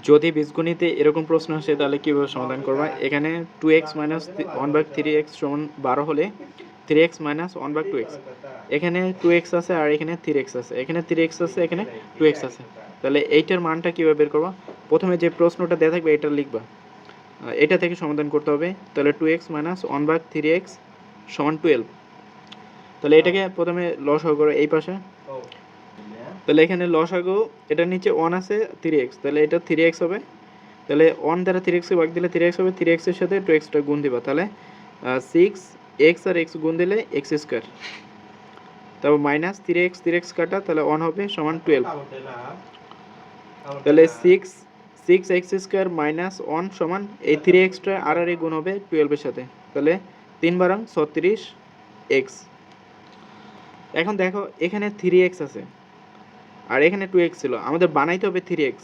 যদি বীজগণিতে এরকম প্রশ্ন আসে তাহলে কীভাবে সমাধান করবা? এখানে 2x মাইনাস 1/3x সমান 12 হলে 3x মাইনাস 1/2x, এখানে 2x আছে আর এখানে 3x আছে, এখানে 3x আছে, এখানে 2x আছে। তাহলে এইটার মানটা কীভাবে বের করবা? প্রথমে যে প্রশ্নটা দেওয়া থাকবে এটা লিখবা, এটা থেকে সমাধান করতে হবে। তাহলে 2x মাইনাস 1/3x সমান 12। তাহলে এটাকে প্রথমে লসাগু করো এই পাশে। তাহলে এখানে লসাগু, এটার নিচে 1 আছে 3x, তাহলে এটা 3x হবে। তাহলে 1 দ্বারা 3x কে ভাগ দিলে 3x হবে, 3x এর সাথে 2x টা গুণ দিবা, তাহলে 6x আর x গুণ দিলে x স্কয়ার, তারপর মাইনাস 3x কাটা, তাহলে 1 হবে সমান 12। তাহলে 6x স্কয়ার মাইনাস 1 সমান এই 3x টা আর এই গুণ হবে 12 এর সাথে, তাহলে 3 বারং 36x। এখন দেখো এখানে 3x আছে আর এখানে 2x ছিল, আমাদের বানাইতে হবে 3x।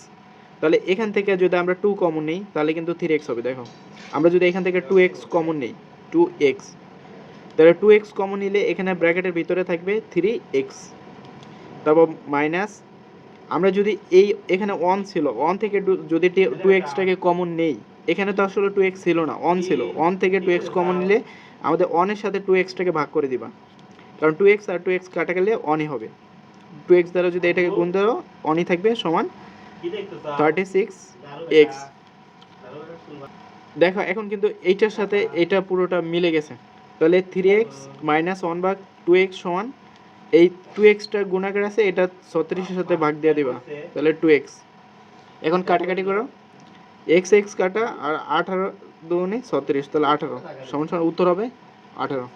তাহলে এখান থেকে যদি আমরা 2 কমন নিই তাহলে কিন্তু 3x হবে। দেখো আমরা যদি এখান থেকে 2x কমন নিই, 2x, তাহলে 2x কমন নিলে এখানে ব্র্যাকেটের ভিতরে থাকবে 3x, তারপর মাইনাস আমরা যদি এখানে 1 ছিল, 1 থেকে যদি 2x টাকে কমন নেই, এখানে তো আসলে 2x ছিল না, 1 ছিল, 1 থেকে 2x কমন নিলে আমাদের 1 এর সাথে 2x টাকে ভাগ করে দিবা, কারণ 2x আর 2x কাটা গেলে 1ই হবে। 2x দ্বারা যদি এটাকে গুণ দাও 1ই থাকবে সমান 36x। দেখো এখন কিন্তু এইটার সাথে এটা পুরোটা মিলে গেছে, তাহলে 3x মাইনাস 1/2x সমান এই 2x টা গুণাকার আছে, এটা 36 এর সাথে ভাগ দিয়ে দিবা, তাহলে 2x। এখন কাটাকাটি করো, x কাটা আর 18 দুগুণে 36, তাহলে 18 সমান সমান উত্তর হবে 18।